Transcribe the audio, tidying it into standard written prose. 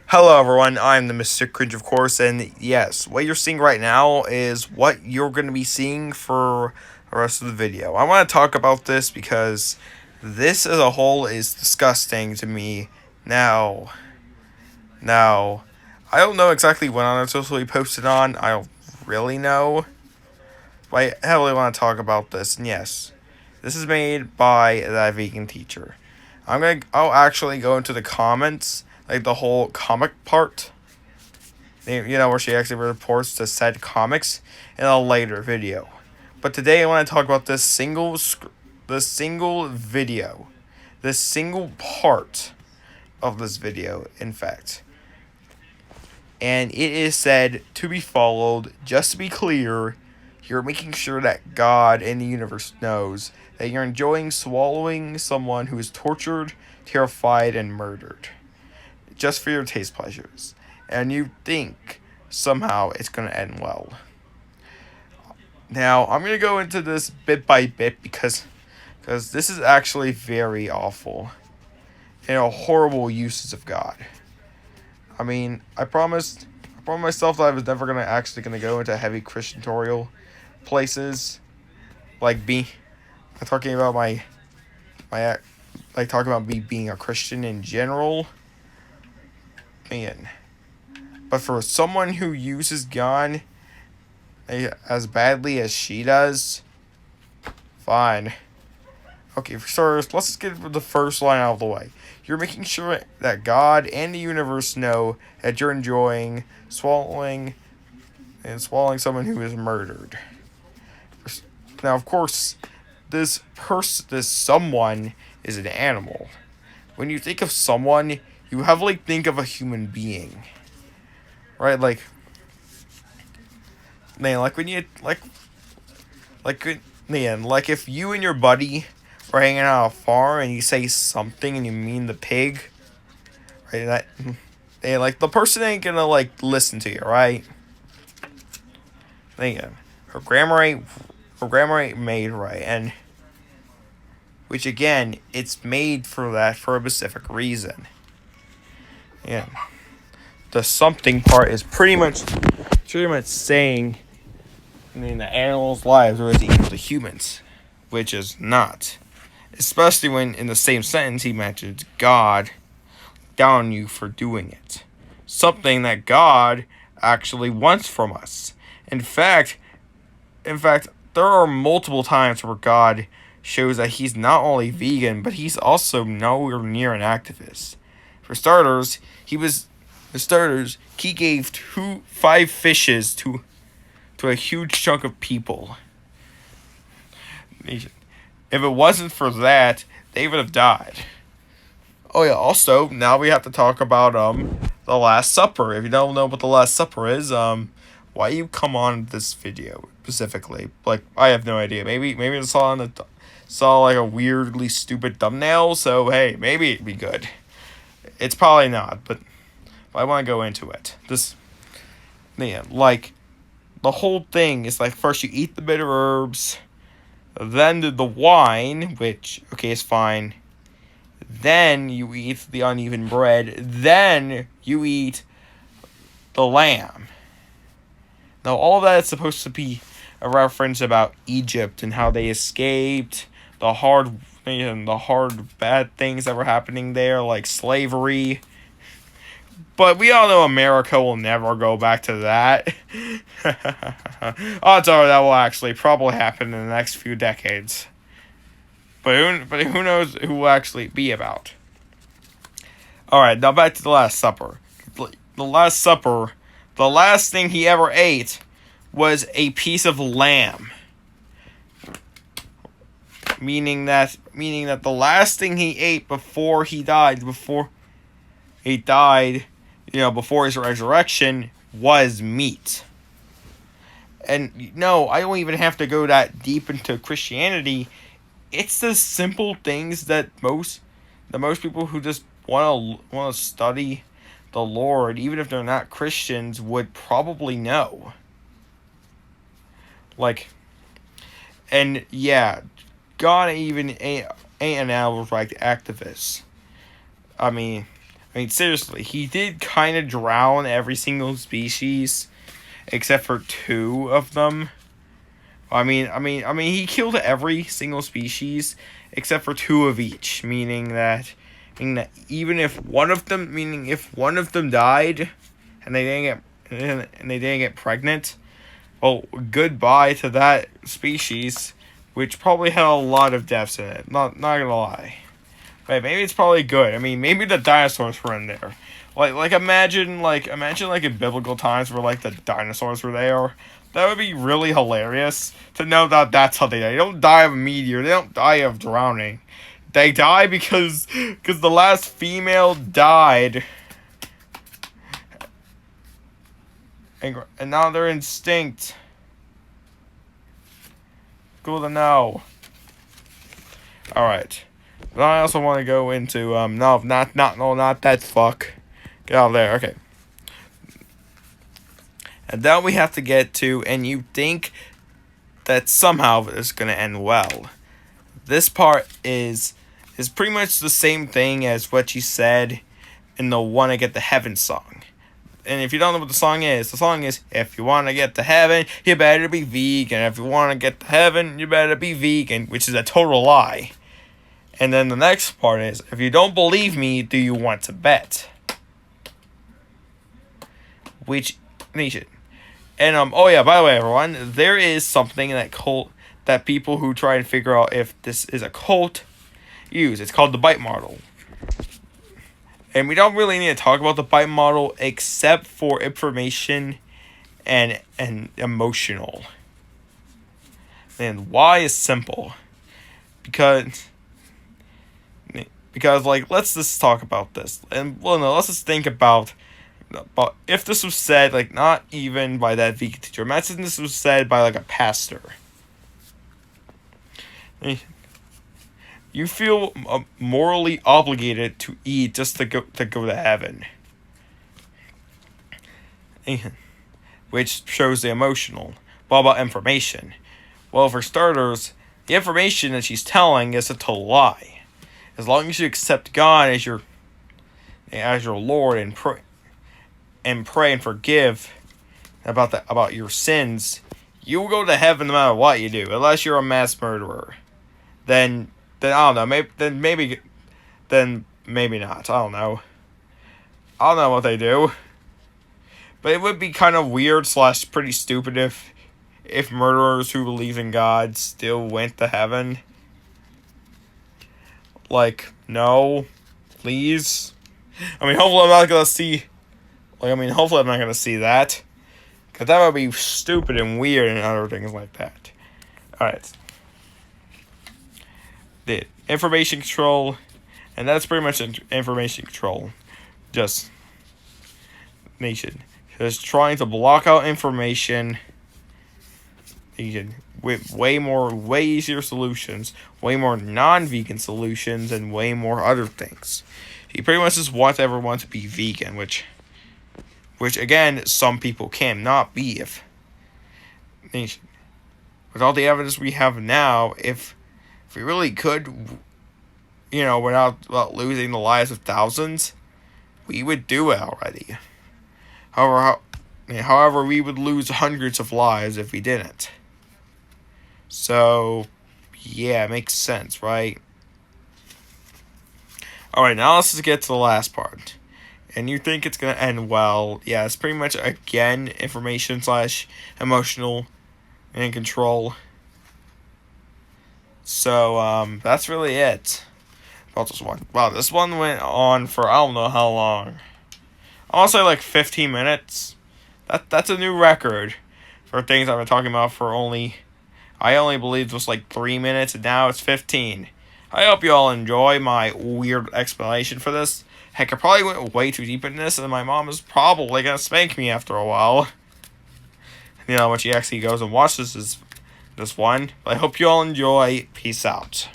Hello, everyone. I'm the Mr. Cringe, of course, and yes, what you're seeing right now is what you're going to be seeing for the rest of the video. I want to talk about this because this as a whole is disgusting to me. Now, now, I don't know exactly when I'm supposed to be posted on. I don't really know, but I heavily want to talk about this. And yes, this is made by that vegan teacher. I'll actually go into the comments, like the whole comic part, where she actually reports to said comics in a later video. But today I want to talk about this single video, this single part of this video, in fact. And it is said to be followed, just to be clear, you're making sure that God and the universe knows that you're enjoying swallowing someone who is tortured, terrified, and murdered. Just for your taste pleasures. And you think somehow it's going to end well. Now, I'm going to go into this bit by bit because this is actually very awful. And horrible uses of God. I mean, I promised myself that I was never going to go into heavy Christian tutorial places. Like talking about talking about me being a Christian in general. Man. But for someone who uses God as badly as she does, fine. Okay, for starters, let's just get the first line out of the way. You're making sure that God and the universe know that you're enjoying swallowing someone who is murdered. Now, of course, this someone is an animal. When you think of someone, you heavily think of a human being. Right, like when you like if you and your buddy are hanging out on a farm and you say something and you mean the pig, right? The person ain't gonna listen to you, right? Her grammar ain't made right, and which again, it's made for a specific reason. Yeah. The something part is pretty much saying, the animals' lives are as equal to humans, which is not. Especially when in the same sentence he mentions God down on you for doing it. Something that God actually wants from us. In fact, there are multiple times where God shows that he's not only vegan, but he's also nowhere near an activist. For starters, he gave 5 fishes to a huge chunk of people. If it wasn't for that, they would have died. Oh yeah, also, now we have to talk about the Last Supper. If you don't know what the Last Supper is, why you come on this video specifically? I have no idea. Maybe I saw like a weirdly stupid thumbnail, so hey, maybe it'd be good. It's probably not, but I want to go into it. The whole thing is first you eat the bitter herbs, then the wine, which, okay, is fine. Then you eat the uneven bread. Then you eat the lamb. Now, all that is supposed to be a reference about Egypt and how they escaped the hard bad things that were happening there, like slavery. But we all know America will never go back to that. Odds are that will actually probably happen in the next few decades. But who knows who will actually be about. Alright, now back to the Last Supper. The Last Supper, the last thing he ever ate was a piece of lamb. Meaning that the last thing he ate before he died, before his resurrection, was meat. And no, I don't even have to go that deep into Christianity. It's the simple things that most people who just want to study the Lord, even if they're not Christians, would probably know. And yeah, God even ain't an outright activist. I mean, I mean, seriously, he did kind of drown every single species except for 2 of them. He killed every single species except for 2 of each, meaning that even if one of them died and they didn't get pregnant, well, goodbye to that species, which probably had a lot of deaths in it. Not gonna lie. But maybe it's probably good. I mean, maybe the dinosaurs were in there. Imagine in biblical times where the dinosaurs were there. That would be really hilarious to know that that's how they die. They don't die of a meteor. They don't die of drowning. They die because the last female died. And now they're extinct. Cool to know. Alright. But I also want to go into, not that fuck. Get out of there, okay. And then we have to get to, and you think that somehow it's going to end well. This part is pretty much the same thing as what you said in the Wanna Get to Heaven song. And if you don't know what the song is, if you want to get to heaven, you better be vegan. If you want to get to heaven, you better be vegan, which is a total lie. And then the next part is, if you don't believe me, do you want to bet? Which, and oh yeah, by the way, everyone, there is something that people who try and figure out if this is a cult use. It's called the bite model. And we don't really need to talk about the bite model except for information and emotional. And why is simple? Because let's just talk about this. And let's just think about if this was said not even by that vegan teacher. Imagine this was said by a pastor. You feel morally obligated to eat just to go to heaven, which shows the emotional. What about information? Well, for starters, the information that she's telling is a total lie. As long as you accept God as your Lord and pray and forgive about your sins, you will go to heaven no matter what you do, unless you're a mass murderer. Then I don't know. Maybe not. I don't know. I don't know what they do. But it would be kind of weird / pretty stupid if murderers who believe in God still went to heaven. No, please. Hopefully I'm not gonna see. Hopefully I'm not gonna see that, because that would be stupid and weird and other things like that. All right. The information control, and that's pretty much information control. Just trying to block out information. With way easier solutions, way more non-vegan solutions, and way more other things. He pretty much just wants everyone to be vegan, which again, some people cannot be with all the evidence we have now. If we really could, without losing the lives of thousands, we would do it already. However, we would lose hundreds of lives if we didn't. So, yeah, it makes sense, right? Alright, now let's just get to the last part. And you think it's going to end well. Yeah, it's pretty much, again, information / emotional and control. So, that's really it about this one. Wow, this one went on for I don't know how long. I want to say 15 minutes. That's a new record for things I've been talking about for I only believed it was 3 minutes, and now it's 15. I hope you all enjoy my weird explanation for this. Heck, I probably went way too deep in this, and my mom is probably going to spank me after a while. When she actually goes and watches this one. But I hope you all enjoy. Peace out.